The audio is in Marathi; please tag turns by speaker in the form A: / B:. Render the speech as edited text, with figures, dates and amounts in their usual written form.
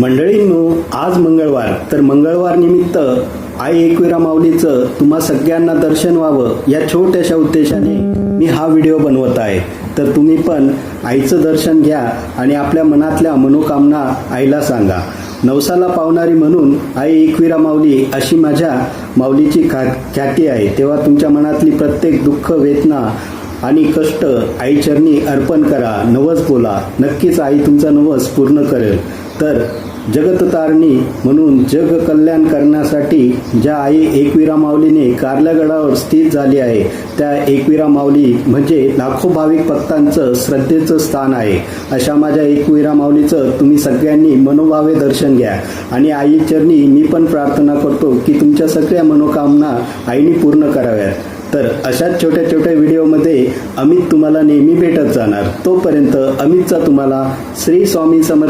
A: मंडळींनो, आज मंगळवार, तर मंगळवार निमित्त आई एकविरा माऊलीचं तुम्हा सगळ्यांना दर्शन व्हावं या छोट्याशा उद्देशाने मी हा व्हिडिओ बनवत आहे। तर तुम्ही पण आईचं दर्शन घ्या आणि आपल्या मनातल्या मनोकामना आईला सांगा। नवसाला पावणारी म्हणून आई एकविरा माऊली अशी माझ्या माऊलीची ख्याती आहे। तेव्हा तुमच्या मनातली प्रत्येक दुःख, वेदना आणि कष्ट आईचरणी अर्पण करा, नवस बोला, नक्कीच आई तुमचा नवस पूर्ण करेल। तर जगततारणी म्हणून जग कल्याण करण्यासाठी ज्या आई एकविरा माऊलीने कारल्यागडावर स्थित झाली आहे, त्या एकविरा माऊली म्हणजे लाखो भाविक भक्तांचं श्रद्धेचं स्थान आहे। अशा माझ्या एकविरा माऊलीचं तुम्ही सगळ्यांनी मनोभावे दर्शन घ्या आणि आई चरणी मी पण प्रार्थना करतो की तुमच्या सगळ्या मनोकामना आईने पूर्ण कराव्यात। तर अशाच छोट्या छोट्या व्हिडिओमध्ये अमित तुम्हाला नेहमी भेटत जाणार। तोपर्यंत अमितचा तुम्हाला श्री स्वामी समर्थ